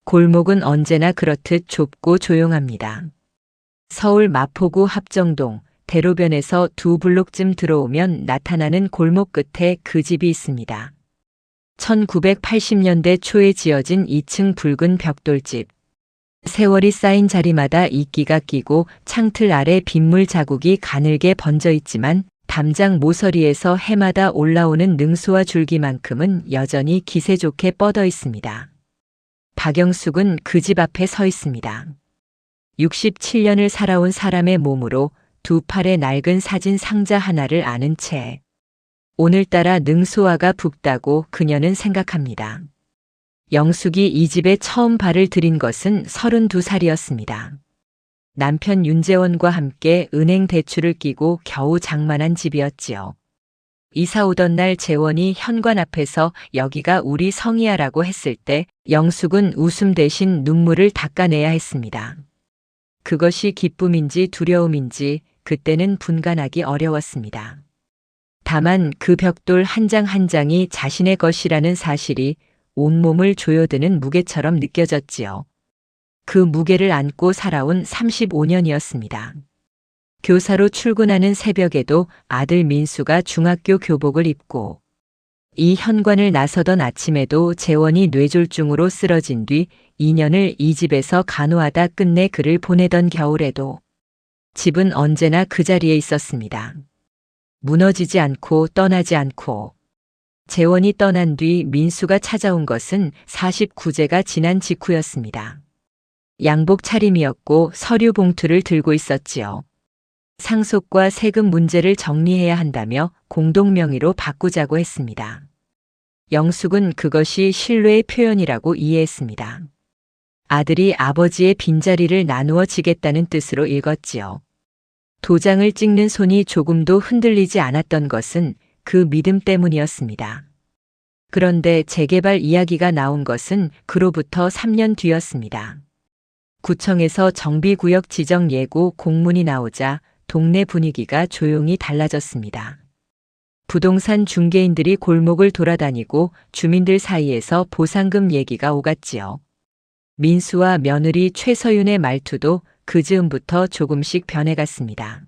골목은 언제나 그렇듯 좁고 조용합니다. 서울 마포구 합정동 대로변에서 2블록쯤 들어오면 나타나는 골목 끝에 그 집이 있습니다. 1980년대 초에 지어진 2층 붉은 벽돌집. 세월이 쌓인 자리마다 이끼가 끼고 창틀 아래 빗물 자국이 가늘게 번져 있지만 담장 모서리에서 해마다 올라오는 능수와 줄기만큼은 여전히 기세 좋게 뻗어 있습니다. 박영숙은 그 집 앞에 서 있습니다. 67년을 살아온 사람의 몸으로 두 팔에 낡은 사진 상자 하나를 아는 채 오늘따라 능수화가 붓다고 그녀는 생각합니다. 영숙이 이 집에 처음 발을 들인 것은 32살이었습니다. 남편 윤재원과 함께 은행 대출을 끼고 겨우 장만한 집이었지요. 이사 오던 날 재원이 현관 앞에서 여기가 우리 성이야라고 했을 때 영숙은 웃음 대신 눈물을 닦아내야 했습니다. 그것이 기쁨인지 두려움인지 그때는 분간하기 어려웠습니다. 다만 그 벽돌 한 장 한 장이 자신의 것이라는 사실이 온몸을 조여드는 무게처럼 느껴졌지요. 그 무게를 안고 살아온 35년이었습니다. 교사로 출근하는 새벽에도 아들 민수가 중학교 교복을 입고 이 현관을 나서던 아침에도 재원이 뇌졸중으로 쓰러진 뒤 2년을 이 집에서 간호하다 끝내 그를 보내던 겨울에도 집은 언제나 그 자리에 있었습니다. 무너지지 않고 떠나지 않고. 재원이 떠난 뒤 민수가 찾아온 것은 49제가 지난 직후였습니다. 양복 차림이었고 서류 봉투를 들고 있었지요. 상속과 세금 문제를 정리해야 한다며 공동 명의로 바꾸자고 했습니다. 영숙은 그것이 신뢰의 표현이라고 이해했습니다. 아들이 아버지의 빈자리를 나누어 지겠다는 뜻으로 읽었지요. 도장을 찍는 손이 조금도 흔들리지 않았던 것은 그 믿음 때문이었습니다. 그런데 재개발 이야기가 나온 것은 그로부터 3년 뒤였습니다. 구청에서 정비구역 지정 예고 공문이 나오자 동네 분위기가 조용히 달라졌습니다. 부동산 중개인들이 골목을 돌아다니고 주민들 사이에서 보상금 얘기가 오갔지요. 민수와 며느리 최서윤의 말투도 그 즈음부터 조금씩 변해갔습니다.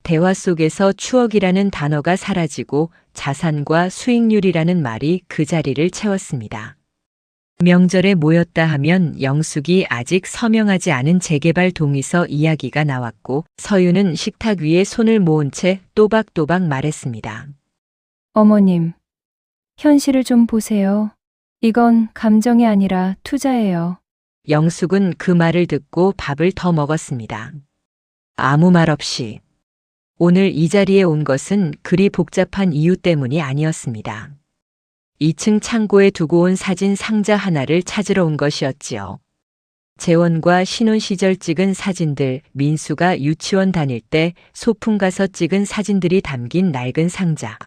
대화 속에서 추억이라는 단어가 사라지고 자산과 수익률이라는 말이 그 자리를 채웠습니다. 명절에 모였다 하면 영숙이 아직 서명하지 않은 재개발 동의서 이야기가 나왔고 서윤은 식탁 위에 손을 모은 채 또박또박 말했습니다. 어머님, 현실을 좀 보세요. 이건 감정이 아니라 투자예요. 영숙은 그 말을 듣고 밥을 더 먹었습니다. 아무 말 없이. 오늘 이 자리에 온 것은 그리 복잡한 이유 때문이 아니었습니다. 2층 창고에 두고 온 사진 상자 하나를 찾으러 온 것이었지요. 재원과 신혼 시절 찍은 사진들, 민수가 유치원 다닐 때 소풍 가서 찍은 사진들이 담긴 낡은 상자.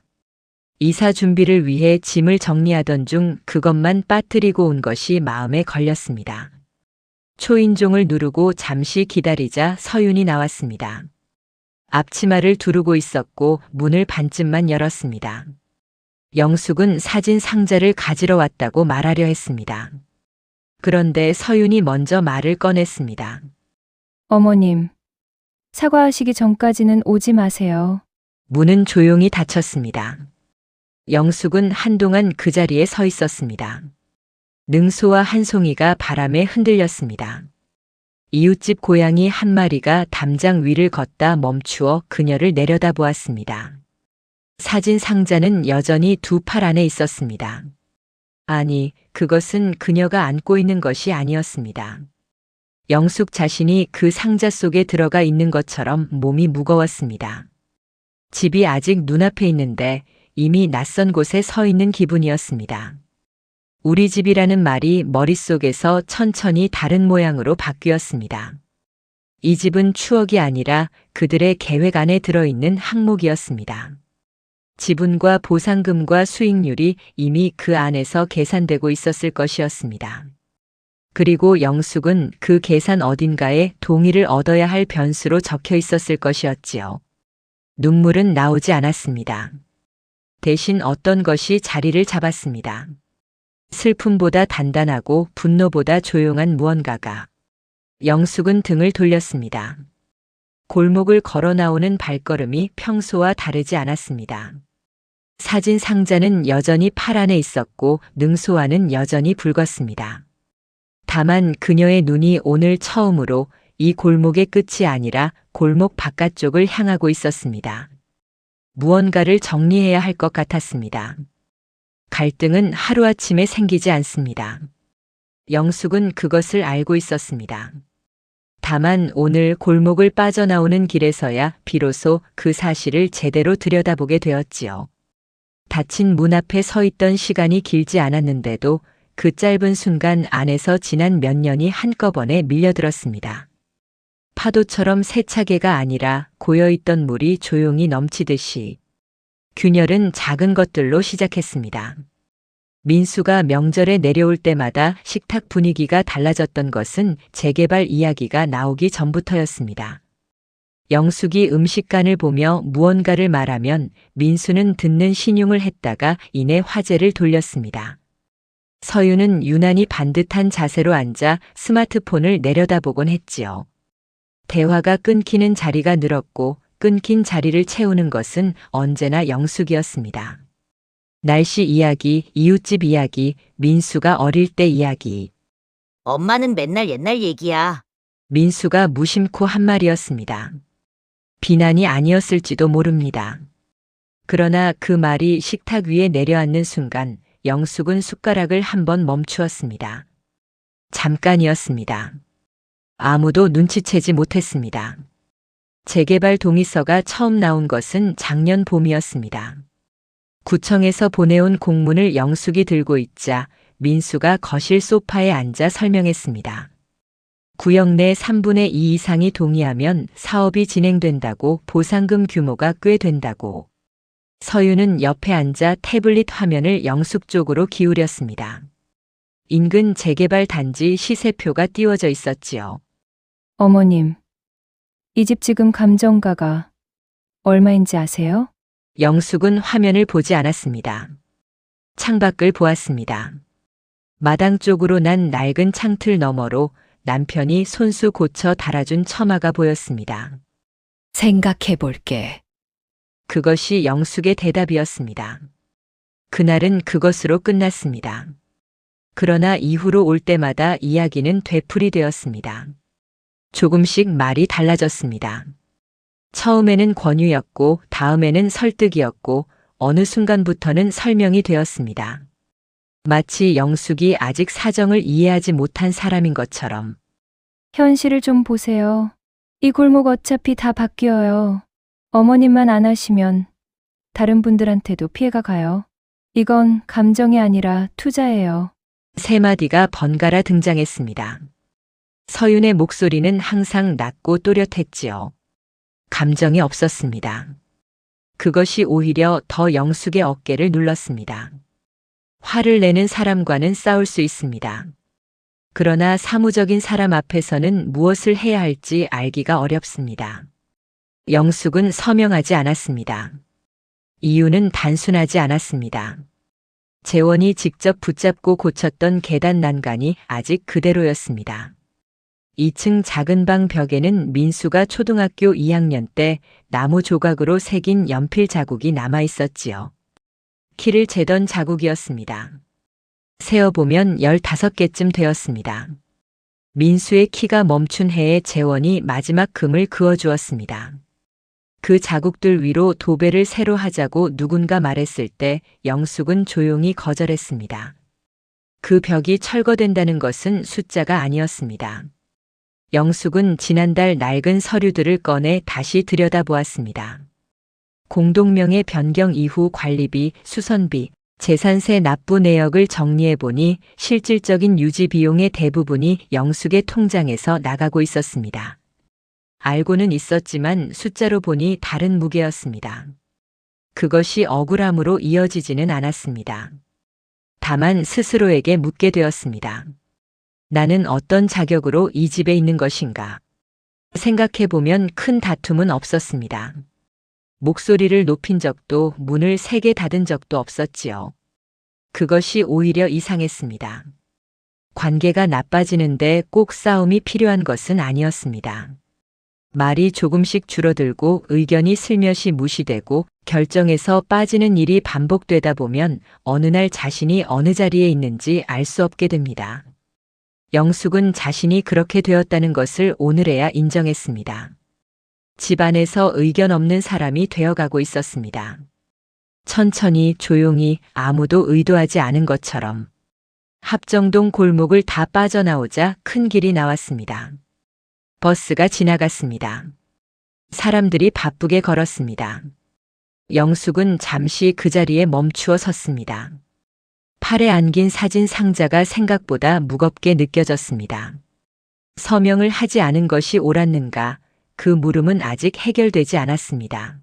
이사 준비를 위해 짐을 정리하던 중 그것만 빠뜨리고 온 것이 마음에 걸렸습니다. 초인종을 누르고 잠시 기다리자 서윤이 나왔습니다. 앞치마를 두르고 있었고 문을 반쯤만 열었습니다. 영숙은 사진 상자를 가지러 왔다고 말하려 했습니다. 그런데 서윤이 먼저 말을 꺼냈습니다. 어머님, 사과하시기 전까지는 오지 마세요. 문은 조용히 닫혔습니다. 영숙은 한동안 그 자리에 서 있었습니다. 능소와 한 송이가 바람에 흔들렸습니다. 이웃집 고양이 한 마리가 담장 위를 걷다 멈추어 그녀를 내려다보았습니다. 사진 상자는 여전히 두 팔 안에 있었습니다. 아니, 그것은 그녀가 안고 있는 것이 아니었습니다. 영숙 자신이 그 상자 속에 들어가 있는 것처럼 몸이 무거웠습니다. 집이 아직 눈앞에 있는데 이미 낯선 곳에 서 있는 기분이었습니다. 우리 집이라는 말이 머릿속에서 천천히 다른 모양으로 바뀌었습니다. 이 집은 추억이 아니라 그들의 계획 안에 들어있는 항목이었습니다. 지분과 보상금과 수익률이 이미 그 안에서 계산되고 있었을 것이었습니다. 그리고 영숙은 그 계산 어딘가에 동의를 얻어야 할 변수로 적혀 있었을 것이었지요. 눈물은 나오지 않았습니다. 대신 어떤 것이 자리를 잡았습니다. 슬픔보다 단단하고 분노보다 조용한 무언가가. 영숙은 등을 돌렸습니다. 골목을 걸어 나오는 발걸음이 평소와 다르지 않았습니다. 사진 상자는 여전히 팔 안에 있었고 능소화는 여전히 붉었습니다. 다만 그녀의 눈이 오늘 처음으로 이 골목의 끝이 아니라 골목 바깥쪽을 향하고 있었습니다. 무언가를 정리해야 할 것 같았습니다. 갈등은 하루아침에 생기지 않습니다. 영숙은 그것을 알고 있었습니다. 다만 오늘 골목을 빠져나오는 길에서야 비로소 그 사실을 제대로 들여다보게 되었지요. 닫힌 문 앞에 서 있던 시간이 길지 않았는데도 그 짧은 순간 안에서 지난 몇 년이 한꺼번에 밀려들었습니다. 파도처럼 세차게가 아니라 고여있던 물이 조용히 넘치듯이 균열은 작은 것들로 시작했습니다. 민수가 명절에 내려올 때마다 식탁 분위기가 달라졌던 것은 재개발 이야기가 나오기 전부터였습니다. 영숙이 음식간을 보며 무언가를 말하면 민수는 듣는 신용을 했다가 이내 화제를 돌렸습니다. 서유는 유난히 반듯한 자세로 앉아 스마트폰을 내려다보곤 했지요. 대화가 끊기는 자리가 늘었고 끊긴 자리를 채우는 것은 언제나 영숙이었습니다. 날씨 이야기, 이웃집 이야기, 민수가 어릴 때 이야기. 엄마는 맨날 옛날 얘기야. 민수가 무심코 한 말이었습니다. 비난이 아니었을지도 모릅니다. 그러나 그 말이 식탁 위에 내려앉는 순간 영숙은 숟가락을 한번 멈추었습니다. 잠깐이었습니다. 아무도 눈치채지 못했습니다. 재개발 동의서가 처음 나온 것은 작년 봄이었습니다. 구청에서 보내온 공문을 영숙이 들고 있자 민수가 거실 소파에 앉아 설명했습니다. 구역 내 3분의 2 이상이 동의하면 사업이 진행된다고, 보상금 규모가 꽤 된다고. 서유는 옆에 앉아 태블릿 화면을 영숙 쪽으로 기울였습니다. 인근 재개발 단지 시세표가 띄워져 있었지요. 어머님, 이 집 지금 감정가가 얼마인지 아세요? 영숙은 화면을 보지 않았습니다. 창밖을 보았습니다. 마당 쪽으로 난 낡은 창틀 너머로 남편이 손수 고쳐 달아준 처마가 보였습니다. 생각해 볼게. 그것이 영숙의 대답이었습니다. 그날은 그것으로 끝났습니다. 그러나 이후로 올 때마다 이야기는 되풀이되었습니다. 조금씩 말이 달라졌습니다. 처음에는 권유였고 다음에는 설득이었고 어느 순간부터는 설명이 되었습니다. 마치 영숙이 아직 사정을 이해하지 못한 사람인 것처럼. 현실을 좀 보세요. 이 골목 어차피 다 바뀌어요. 어머님만 안 하시면 다른 분들한테도 피해가 가요. 이건 감정이 아니라 투자예요. 세 마디가 번갈아 등장했습니다. 서윤의 목소리는 항상 낮고 또렷했지요. 감정이 없었습니다. 그것이 오히려 더 영숙의 어깨를 눌렀습니다. 화를 내는 사람과는 싸울 수 있습니다. 그러나 사무적인 사람 앞에서는 무엇을 해야 할지 알기가 어렵습니다. 영숙은 서명하지 않았습니다. 이유는 단순하지 않았습니다. 재원이 직접 붙잡고 고쳤던 계단 난간이 아직 그대로였습니다. 2층 작은 방 벽에는 민수가 초등학교 2학년 때 나무 조각으로 새긴 연필 자국이 남아 있었지요. 키를 재던 자국이었습니다. 세어보면 15개쯤 되었습니다. 민수의 키가 멈춘 해에 재원이 마지막 금을 그어주었습니다. 그 자국들 위로 도배를 새로 하자고 누군가 말했을 때 영숙은 조용히 거절했습니다. 그 벽이 철거된다는 것은 숫자가 아니었습니다. 영숙은 지난달 낡은 서류들을 꺼내 다시 들여다보았습니다. 공동명의 변경 이후 관리비, 수선비, 재산세 납부 내역을 정리해보니 실질적인 유지 비용의 대부분이 영숙의 통장에서 나가고 있었습니다. 알고는 있었지만 숫자로 보니 다른 무게였습니다. 그것이 억울함으로 이어지지는 않았습니다. 다만 스스로에게 묻게 되었습니다. 나는 어떤 자격으로 이 집에 있는 것인가? 생각해보면 큰 다툼은 없었습니다. 목소리를 높인 적도 문을 세게 닫은 적도 없었지요. 그것이 오히려 이상했습니다. 관계가 나빠지는데 꼭 싸움이 필요한 것은 아니었습니다. 말이 조금씩 줄어들고 의견이 슬며시 무시되고 결정에서 빠지는 일이 반복되다 보면 어느 날 자신이 어느 자리에 있는지 알 수 없게 됩니다. 영숙은 자신이 그렇게 되었다는 것을 오늘에야 인정했습니다. 집안에서 의견 없는 사람이 되어가고 있었습니다. 천천히 조용히 아무도 의도하지 않은 것처럼 합정동 골목을 다 빠져나오자 큰 길이 나왔습니다. 버스가 지나갔습니다. 사람들이 바쁘게 걸었습니다. 영숙은 잠시 그 자리에 멈추어 섰습니다. 팔에 안긴 사진 상자가 생각보다 무겁게 느껴졌습니다. 서명을 하지 않은 것이 옳았는가? 그 물음은 아직 해결되지 않았습니다.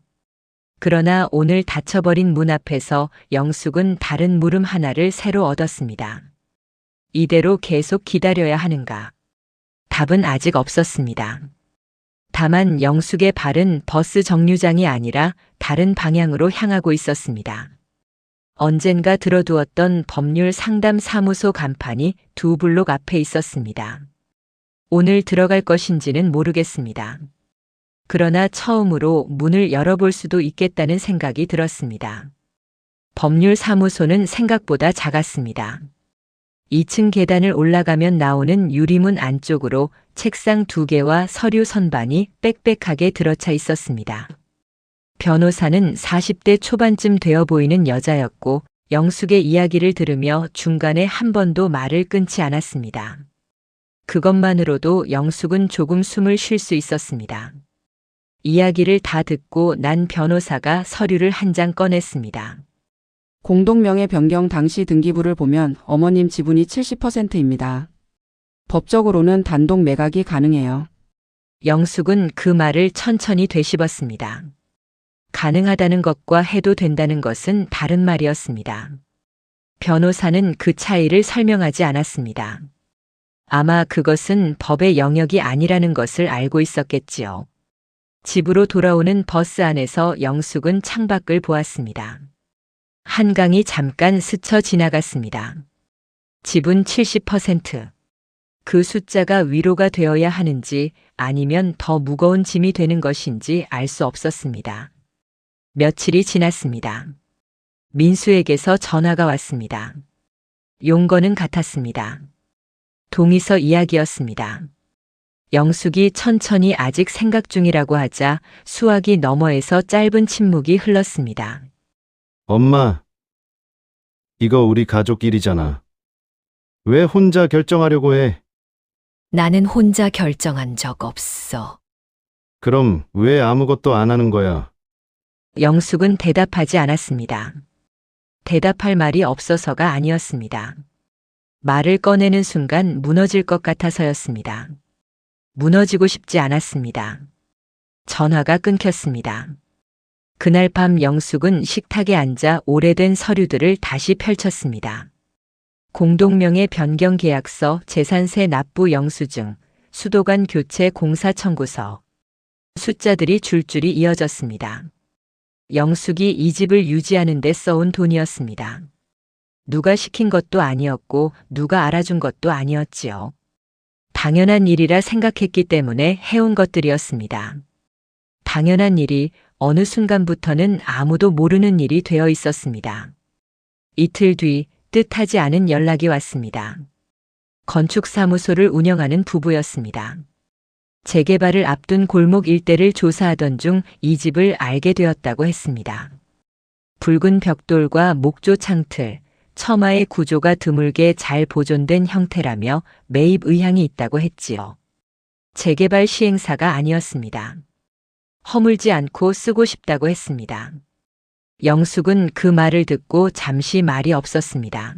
그러나 오늘 닫혀버린 문 앞에서 영숙은 다른 물음 하나를 새로 얻었습니다. 이대로 계속 기다려야 하는가? 답은 아직 없었습니다. 다만 영숙의 발은 버스 정류장이 아니라 다른 방향으로 향하고 있었습니다. 언젠가 들어두었던 법률 상담 사무소 간판이 두 블록 앞에 있었습니다. 오늘 들어갈 것인지는 모르겠습니다. 그러나 처음으로 문을 열어볼 수도 있겠다는 생각이 들었습니다. 법률 사무소는 생각보다 작았습니다. 2층 계단을 올라가면 나오는 유리문 안쪽으로 책상 2개와 서류 선반이 빽빽하게 들어차 있었습니다. 변호사는 40대 초반쯤 되어 보이는 여자였고 영숙의 이야기를 들으며 중간에 한 번도 말을 끊지 않았습니다. 그것만으로도 영숙은 조금 숨을 쉴 수 있었습니다. 이야기를 다 듣고 난 변호사가 서류를 한 장 꺼냈습니다. 공동명의 변경 당시 등기부를 보면 어머님 지분이 70%입니다. 법적으로는 단독 매각이 가능해요. 영숙은 그 말을 천천히 되씹었습니다. 가능하다는 것과 해도 된다는 것은 다른 말이었습니다. 변호사는 그 차이를 설명하지 않았습니다. 아마 그것은 법의 영역이 아니라는 것을 알고 있었겠지요. 집으로 돌아오는 버스 안에서 영숙은 창밖을 보았습니다. 한강이 잠깐 스쳐 지나갔습니다. 지분 70%. 그 숫자가 위로가 되어야 하는지 아니면 더 무거운 짐이 되는 것인지 알 수 없었습니다. 며칠이 지났습니다. 민수에게서 전화가 왔습니다. 용건은 같았습니다. 동의서 이야기였습니다. 영숙이 천천히 아직 생각 중이라고 하자 수화기 너머에서 짧은 침묵이 흘렀습니다. 엄마, 이거 우리 가족 일이잖아. 왜 혼자 결정하려고 해? 나는 혼자 결정한 적 없어. 그럼 왜 아무것도 안 하는 거야? 영숙은 대답하지 않았습니다. 대답할 말이 없어서가 아니었습니다. 말을 꺼내는 순간 무너질 것 같아서였습니다. 무너지고 싶지 않았습니다. 전화가 끊겼습니다. 그날 밤 영숙은 식탁에 앉아 오래된 서류들을 다시 펼쳤습니다. 공동명의 변경 계약서, 재산세 납부 영수증, 수도관 교체 공사 청구서. 숫자들이 줄줄이 이어졌습니다. 영숙이 이 집을 유지하는 데 써온 돈이었습니다. 누가 시킨 것도 아니었고 누가 알아준 것도 아니었지요. 당연한 일이라 생각했기 때문에 해온 것들이었습니다. 당연한 일이 어느 순간부터는 아무도 모르는 일이 되어 있었습니다. 이틀 뒤 뜻하지 않은 연락이 왔습니다. 건축사무소를 운영하는 부부였습니다. 재개발을 앞둔 골목 일대를 조사하던 중 이 집을 알게 되었다고 했습니다. 붉은 벽돌과 목조 창틀, 처마의 구조가 드물게 잘 보존된 형태라며 매입 의향이 있다고 했지요. 재개발 시행사가 아니었습니다. 허물지 않고 쓰고 싶다고 했습니다. 영숙은 그 말을 듣고 잠시 말이 없었습니다.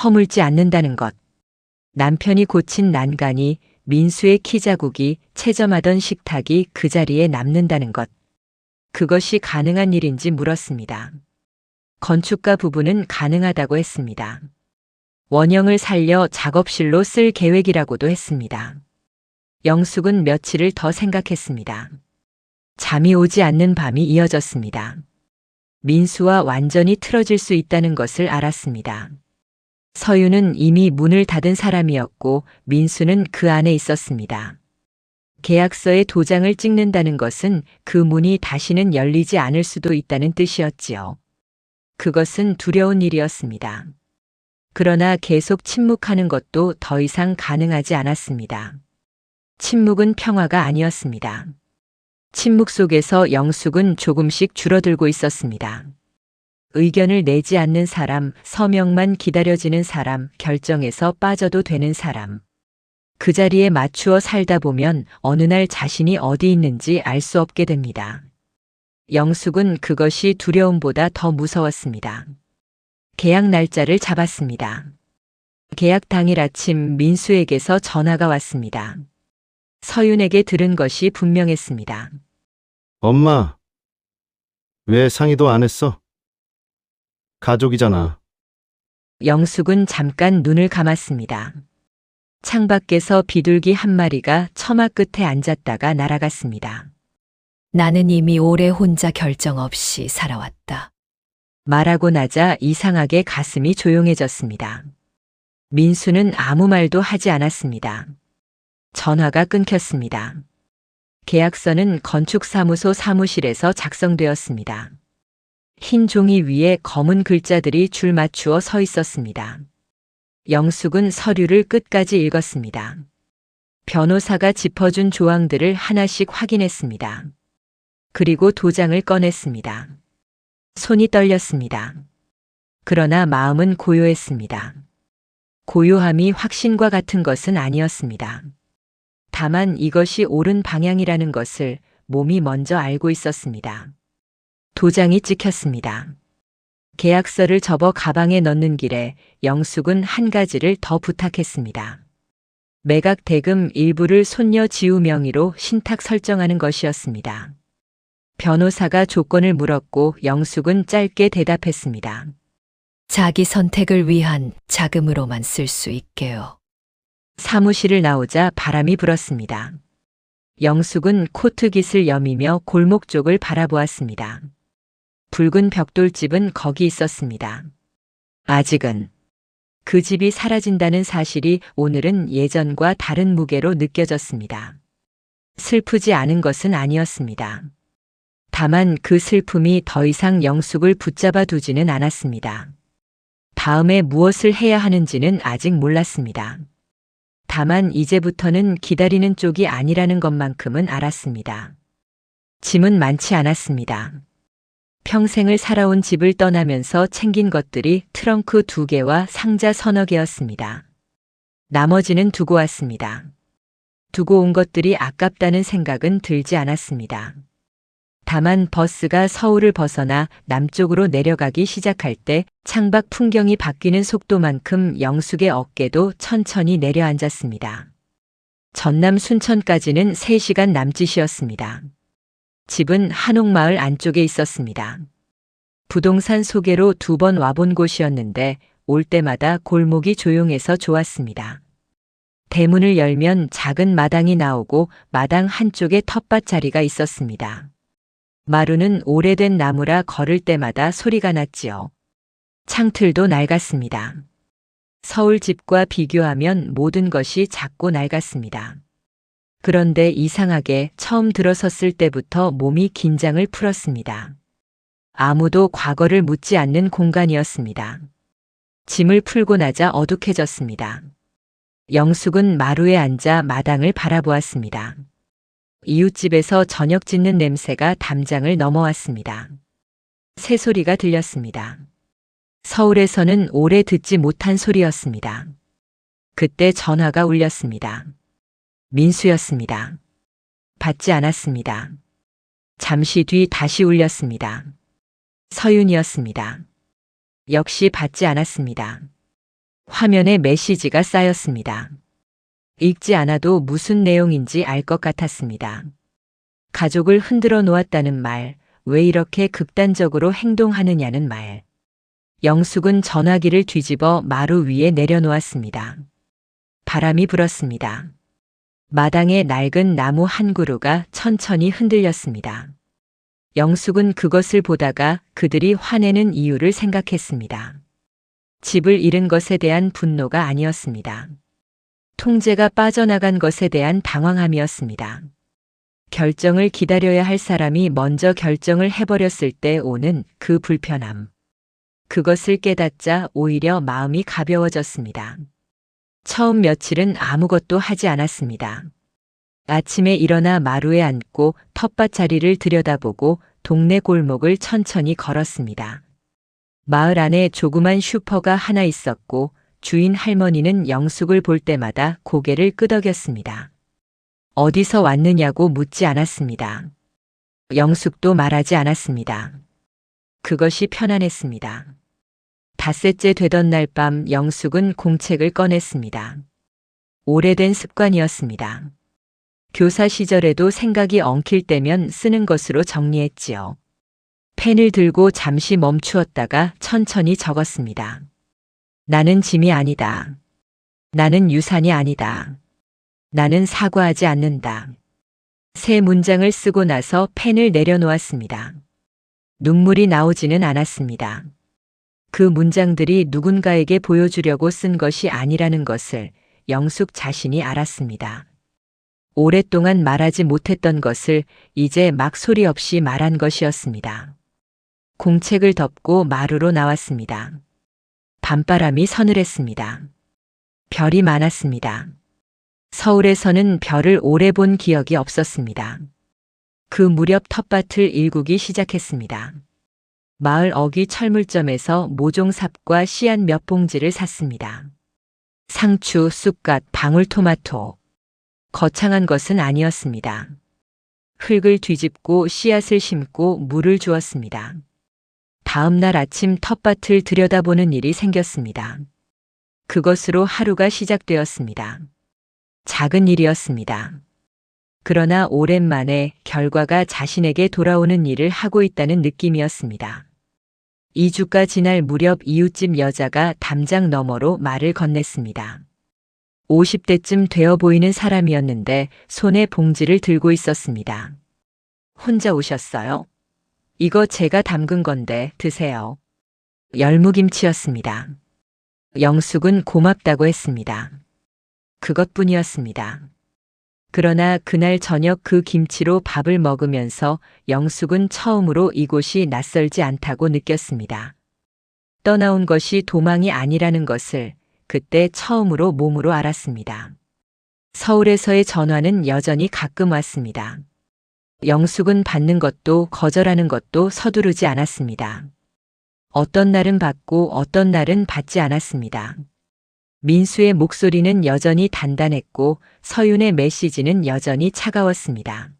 허물지 않는다는 것. 남편이 고친 난간이, 민수의 키 자국이, 채점하던 식탁이 그 자리에 남는다는 것. 그것이 가능한 일인지 물었습니다. 건축가 부부는 가능하다고 했습니다. 원형을 살려 작업실로 쓸 계획이라고도 했습니다. 영숙은 며칠을 더 생각했습니다. 잠이 오지 않는 밤이 이어졌습니다. 민수와 완전히 틀어질 수 있다는 것을 알았습니다. 서유는 이미 문을 닫은 사람이었고 민수는 그 안에 있었습니다. 계약서에 도장을 찍는다는 것은 그 문이 다시는 열리지 않을 수도 있다는 뜻이었지요. 그것은 두려운 일이었습니다. 그러나 계속 침묵하는 것도 더 이상 가능하지 않았습니다. 침묵은 평화가 아니었습니다. 침묵 속에서 영숙은 조금씩 줄어들고 있었습니다. 의견을 내지 않는 사람, 서명만 기다려지는 사람, 결정에서 빠져도 되는 사람. 그 자리에 맞추어 살다 보면 어느 날 자신이 어디 있는지 알 수 없게 됩니다. 영숙은 그것이 두려움보다 더 무서웠습니다. 계약 날짜를 잡았습니다. 계약 당일 아침 민수에게서 전화가 왔습니다. 서윤에게 들은 것이 분명했습니다. 엄마, 왜 상의도 안 했어? 가족이잖아. 영숙은 잠깐 눈을 감았습니다. 창밖에서 비둘기 한 마리가 처마 끝에 앉았다가 날아갔습니다. 나는 이미 오래 혼자 결정 없이 살아왔다. 말하고 나자 이상하게 가슴이 조용해졌습니다. 민수는 아무 말도 하지 않았습니다. 전화가 끊겼습니다. 계약서는 건축사무소 사무실에서 작성되었습니다. 흰 종이 위에 검은 글자들이 줄 맞추어 서 있었습니다. 영숙은 서류를 끝까지 읽었습니다. 변호사가 짚어준 조항들을 하나씩 확인했습니다. 그리고 도장을 꺼냈습니다. 손이 떨렸습니다. 그러나 마음은 고요했습니다. 고요함이 확신과 같은 것은 아니었습니다. 다만 이것이 옳은 방향이라는 것을 몸이 먼저 알고 있었습니다. 도장이 찍혔습니다. 계약서를 접어 가방에 넣는 길에 영숙은 한 가지를 더 부탁했습니다. 매각 대금 일부를 손녀 지우 명의로 신탁 설정하는 것이었습니다. 변호사가 조건을 물었고 영숙은 짧게 대답했습니다. 자기 선택을 위한 자금으로만 쓸 수 있게요. 사무실을 나오자 바람이 불었습니다. 영숙은 코트깃을 여미며 골목 쪽을 바라보았습니다. 붉은 벽돌집은 거기 있었습니다. 아직은 그 집이 사라진다는 사실이 오늘은 예전과 다른 무게로 느껴졌습니다. 슬프지 않은 것은 아니었습니다. 다만 그 슬픔이 더 이상 영숙을 붙잡아 두지는 않았습니다. 다음에 무엇을 해야 하는지는 아직 몰랐습니다. 다만 이제부터는 기다리는 쪽이 아니라는 것만큼은 알았습니다. 짐은 많지 않았습니다. 평생을 살아온 집을 떠나면서 챙긴 것들이 트렁크 2개와 상자 서너 개였습니다. 나머지는 두고 왔습니다. 두고 온 것들이 아깝다는 생각은 들지 않았습니다. 다만 버스가 서울을 벗어나 남쪽으로 내려가기 시작할 때 창밖 풍경이 바뀌는 속도만큼 영숙의 어깨도 천천히 내려앉았습니다. 전남 순천까지는 3시간 남짓이었습니다. 집은 한옥마을 안쪽에 있었습니다. 부동산 소개로 2번 와본 곳이었는데 올 때마다 골목이 조용해서 좋았습니다. 대문을 열면 작은 마당이 나오고 마당 한쪽에 텃밭 자리가 있었습니다. 마루는 오래된 나무라 걸을 때마다 소리가 났지요. 창틀도 낡았습니다. 서울 집과 비교하면 모든 것이 작고 낡았습니다. 그런데 이상하게 처음 들어섰을 때부터 몸이 긴장을 풀었습니다. 아무도 과거를 묻지 않는 공간이었습니다. 짐을 풀고 나자 어둑해졌습니다. 영숙은 마루에 앉아 마당을 바라보았습니다. 이웃집에서 저녁 짓는 냄새가 담장을 넘어왔습니다. 새소리가 들렸습니다. 서울에서는 오래 듣지 못한 소리였습니다. 그때 전화가 울렸습니다. 민수였습니다. 받지 않았습니다. 잠시 뒤 다시 울렸습니다. 서윤이었습니다. 역시 받지 않았습니다. 화면에 메시지가 쌓였습니다. 읽지 않아도 무슨 내용인지 알 것 같았습니다. 가족을 흔들어 놓았다는 말, 왜 이렇게 극단적으로 행동하느냐는 말. 영숙은 전화기를 뒤집어 마루 위에 내려놓았습니다. 바람이 불었습니다. 마당의 낡은 나무 한 그루가 천천히 흔들렸습니다. 영숙은 그것을 보다가 그들이 화내는 이유를 생각했습니다. 집을 잃은 것에 대한 분노가 아니었습니다. 통제가 빠져나간 것에 대한 당황함이었습니다. 결정을 기다려야 할 사람이 먼저 결정을 해버렸을 때 오는 그 불편함. 그것을 깨닫자 오히려 마음이 가벼워졌습니다. 처음 며칠은 아무것도 하지 않았습니다. 아침에 일어나 마루에 앉고 텃밭 자리를 들여다보고 동네 골목을 천천히 걸었습니다. 마을 안에 조그만 슈퍼가 하나 있었고 주인 할머니는 영숙을 볼 때마다 고개를 끄덕였습니다. 어디서 왔느냐고 묻지 않았습니다. 영숙도 말하지 않았습니다. 그것이 편안했습니다. 닷새째 되던 날 밤 영숙은 공책을 꺼냈습니다. 오래된 습관이었습니다. 교사 시절에도 생각이 엉킬 때면 쓰는 것으로 정리했지요. 펜을 들고 잠시 멈추었다가 천천히 적었습니다. 나는 짐이 아니다. 나는 유산이 아니다. 나는 사과하지 않는다. 세 문장을 쓰고 나서 펜을 내려놓았습니다. 눈물이 나오지는 않았습니다. 그 문장들이 누군가에게 보여주려고 쓴 것이 아니라는 것을 영숙 자신이 알았습니다. 오랫동안 말하지 못했던 것을 이제 막 소리 없이 말한 것이었습니다. 공책을 덮고 마루로 나왔습니다. 밤바람이 서늘했습니다. 별이 많았습니다. 서울에서는 별을 오래 본 기억이 없었습니다. 그 무렵 텃밭을 일구기 시작했습니다. 마을 어귀 철물점에서 모종삽과 씨앗 몇 봉지를 샀습니다. 상추, 쑥갓, 방울토마토. 거창한 것은 아니었습니다. 흙을 뒤집고 씨앗을 심고 물을 주었습니다. 다음 날 아침 텃밭을 들여다보는 일이 생겼습니다. 그것으로 하루가 시작되었습니다. 작은 일이었습니다. 그러나 오랜만에 결과가 자신에게 돌아오는 일을 하고 있다는 느낌이었습니다. 2주가 지날 무렵 이웃집 여자가 담장 너머로 말을 건넸습니다. 50대쯤 되어 보이는 사람이었는데 손에 봉지를 들고 있었습니다. 혼자 오셨어요? 이거 제가 담근 건데 드세요. 열무김치였습니다. 영숙은 고맙다고 했습니다. 그것뿐이었습니다. 그러나 그날 저녁 그 김치로 밥을 먹으면서 영숙은 처음으로 이곳이 낯설지 않다고 느꼈습니다. 떠나온 것이 도망이 아니라는 것을 그때 처음으로 몸으로 알았습니다. 서울에서의 전화는 여전히 가끔 왔습니다. 영숙은 받는 것도 거절하는 것도 서두르지 않았습니다. 어떤 날은 받고 어떤 날은 받지 않았습니다. 민수의 목소리는 여전히 단단했고 서윤의 메시지는 여전히 차가웠습니다.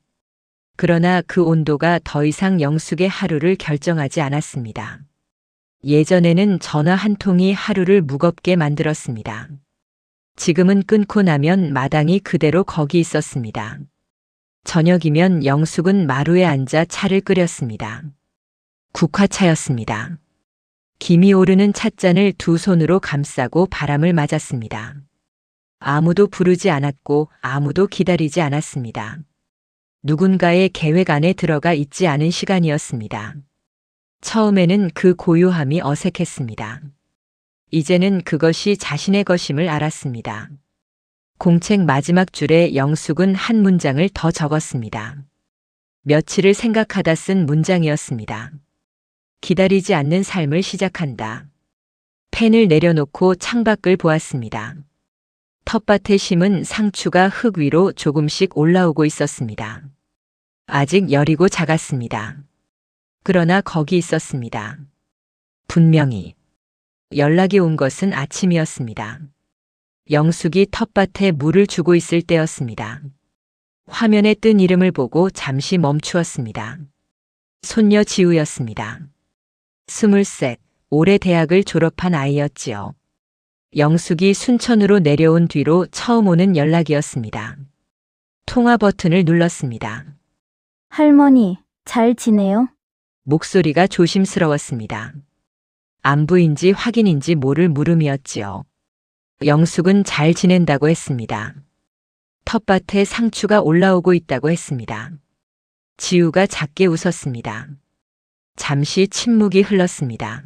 그러나 그 온도가 더 이상 영숙의 하루를 결정하지 않았습니다. 예전에는 전화 한 통이 하루를 무겁게 만들었습니다. 지금은 끊고 나면 마당이 그대로 거기 있었습니다. 저녁이면 영숙은 마루에 앉아 차를 끓였습니다. 국화차였습니다. 김이 오르는 찻잔을 두 손으로 감싸고 바람을 맞았습니다. 아무도 부르지 않았고 아무도 기다리지 않았습니다. 누군가의 계획 안에 들어가 있지 않은 시간이었습니다. 처음에는 그 고요함이 어색했습니다. 이제는 그것이 자신의 것임을 알았습니다. 공책 마지막 줄에 영숙은 한 문장을 더 적었습니다. 며칠을 생각하다 쓴 문장이었습니다. 기다리지 않는 삶을 시작한다. 펜을 내려놓고 창밖을 보았습니다. 텃밭에 심은 상추가 흙 위로 조금씩 올라오고 있었습니다. 아직 여리고 작았습니다. 그러나 거기 있었습니다. 분명히. 연락이 온 것은 아침이었습니다. 영숙이 텃밭에 물을 주고 있을 때였습니다. 화면에 뜬 이름을 보고 잠시 멈추었습니다. 손녀 지우였습니다. 23, 올해 대학을 졸업한 아이였지요. 영숙이 순천으로 내려온 뒤로 처음 오는 연락이었습니다. 통화 버튼을 눌렀습니다. 할머니, 잘 지내요? 목소리가 조심스러웠습니다. 안부인지 확인인지 모를 물음이었지요. 영숙은 잘 지낸다고 했습니다. 텃밭에 상추가 올라오고 있다고 했습니다. 지우가 작게 웃었습니다. 잠시 침묵이 흘렀습니다.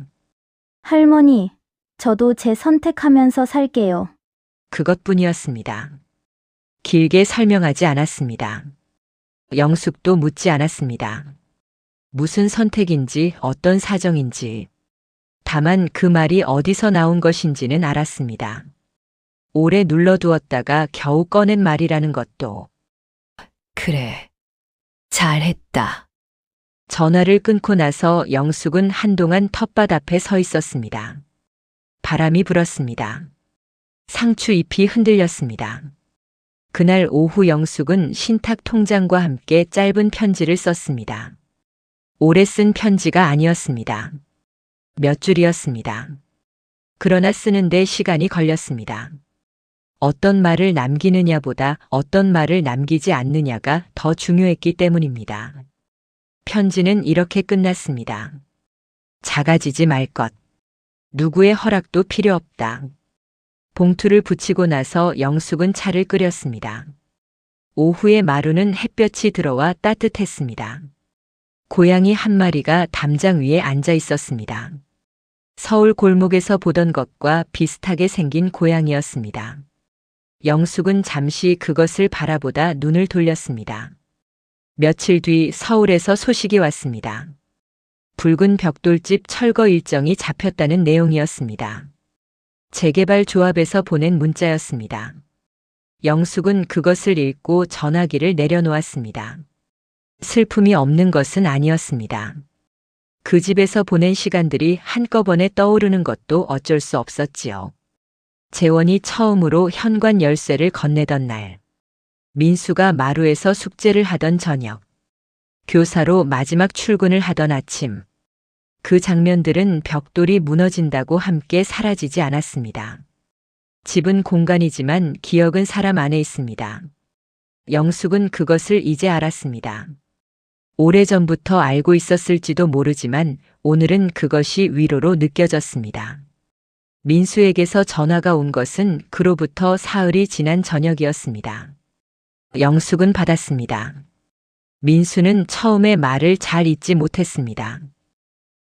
할머니, 저도 제 선택하면서 살게요. 그것뿐이었습니다. 길게 설명하지 않았습니다. 영숙도 묻지 않았습니다. 무슨 선택인지 어떤 사정인지. 다만 그 말이 어디서 나온 것인지는 알았습니다. 오래 눌러두었다가 겨우 꺼낸 말이라는 것도. 그래. 잘했다. 전화를 끊고 나서 영숙은 한동안 텃밭 앞에 서 있었습니다. 바람이 불었습니다. 상추 잎이 흔들렸습니다. 그날 오후 영숙은 신탁 통장과 함께 짧은 편지를 썼습니다. 오래 쓴 편지가 아니었습니다. 몇 줄이었습니다. 그러나 쓰는데 시간이 걸렸습니다. 어떤 말을 남기느냐보다 어떤 말을 남기지 않느냐가 더 중요했기 때문입니다. 편지는 이렇게 끝났습니다. 작아지지 말 것. 누구의 허락도 필요 없다. 봉투를 붙이고 나서 영숙은 차를 끓였습니다. 오후에 마루는 햇볕이 들어와 따뜻했습니다. 고양이 한 마리가 담장 위에 앉아 있었습니다. 서울 골목에서 보던 것과 비슷하게 생긴 고양이였습니다. 영숙은 잠시 그것을 바라보다 눈을 돌렸습니다. 며칠 뒤 서울에서 소식이 왔습니다. 붉은 벽돌집 철거 일정이 잡혔다는 내용이었습니다. 재개발 조합에서 보낸 문자였습니다. 영숙은 그것을 읽고 전화기를 내려놓았습니다. 슬픔이 없는 것은 아니었습니다. 그 집에서 보낸 시간들이 한꺼번에 떠오르는 것도 어쩔 수 없었지요. 재원이 처음으로 현관 열쇠를 건네던 날, 민수가 마루에서 숙제를 하던 저녁, 교사로 마지막 출근을 하던 아침, 그 장면들은 벽돌이 무너진다고 함께 사라지지 않았습니다. 집은 공간이지만 기억은 사람 안에 있습니다. 영숙은 그것을 이제 알았습니다. 오래전부터 알고 있었을지도 모르지만 오늘은 그것이 위로로 느껴졌습니다. 민수에게서 전화가 온 것은 그로부터 사흘이 지난 저녁이었습니다. 영숙은 받았습니다. 민수는 처음에 말을 잘 잊지 못했습니다.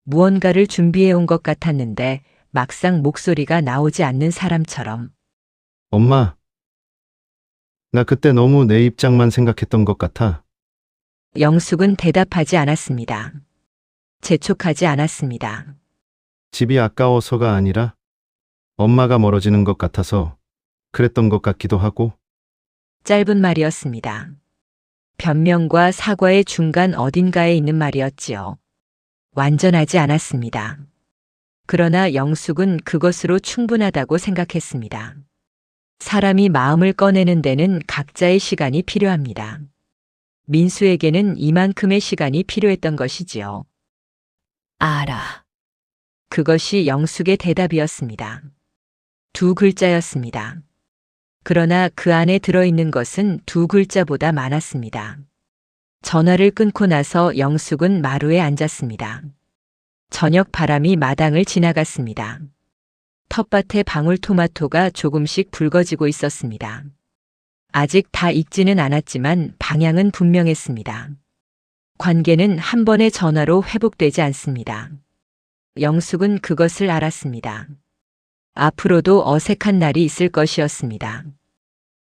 무언가를 준비해 온 것 같았는데 막상 목소리가 나오지 않는 사람처럼. 엄마, 나 그때 너무 내 입장만 생각했던 것 같아. 영숙은 대답하지 않았습니다. 재촉하지 않았습니다. 집이 아까워서가 아니라 엄마가 멀어지는 것 같아서 그랬던 것 같기도 하고. 짧은 말이었습니다. 변명과 사과의 중간 어딘가에 있는 말이었지요. 완전하지 않았습니다. 그러나 영숙은 그것으로 충분하다고 생각했습니다. 사람이 마음을 꺼내는 데는 각자의 시간이 필요합니다. 민수에게는 이만큼의 시간이 필요했던 것이지요. 알아. 그것이 영숙의 대답이었습니다. 두 글자였습니다. 그러나 그 안에 들어있는 것은 두 글자보다 많았습니다. 전화를 끊고 나서 영숙은 마루에 앉았습니다. 저녁 바람이 마당을 지나갔습니다. 텃밭에 방울토마토가 조금씩 붉어지고 있었습니다. 아직 다 익지는 않았지만 방향은 분명했습니다. 관계는 한 번의 전화로 회복되지 않습니다. 영숙은 그것을 알았습니다. 앞으로도 어색한 날이 있을 것이었습니다.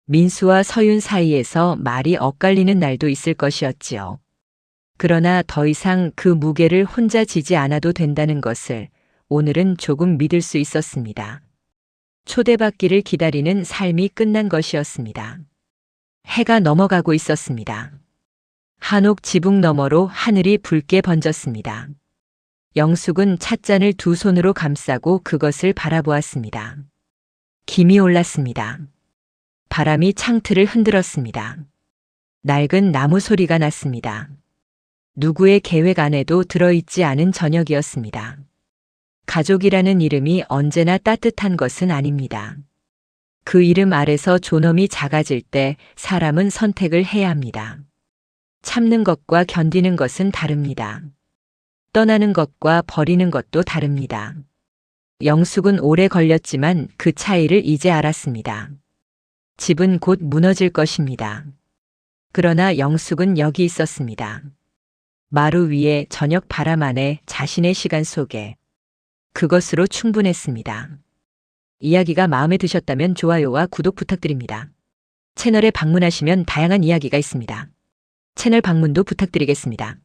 민수와 서윤 사이에서 말이 엇갈리는 날도 있을 것이었지요. 그러나 더 이상 그 무게를 혼자 지지 않아도 된다는 것을 오늘은 조금 믿을 수 있었습니다. 초대받기를 기다리는 삶이 끝난 것이었습니다. 해가 넘어가고 있었습니다. 한옥 지붕 너머로 하늘이 붉게 번졌습니다. 영숙은 찻잔을 두 손으로 감싸고 그것을 바라보았습니다. 김이 올랐습니다. 바람이 창틀을 흔들었습니다. 낡은 나무 소리가 났습니다. 누구의 계획 안에도 들어있지 않은 저녁이었습니다. 가족이라는 이름이 언제나 따뜻한 것은 아닙니다. 그 이름 아래서 존엄이 작아질 때 사람은 선택을 해야 합니다. 참는 것과 견디는 것은 다릅니다. 떠나는 것과 버리는 것도 다릅니다. 영숙은 오래 걸렸지만 그 차이를 이제 알았습니다. 집은 곧 무너질 것입니다. 그러나 영숙은 여기 있었습니다. 마루 위에 저녁 바람 안에 자신의 시간 속에 그것으로 충분했습니다. 이야기가 마음에 드셨다면 좋아요와 구독 부탁드립니다. 채널에 방문하시면 다양한 이야기가 있습니다. 채널 방문도 부탁드리겠습니다.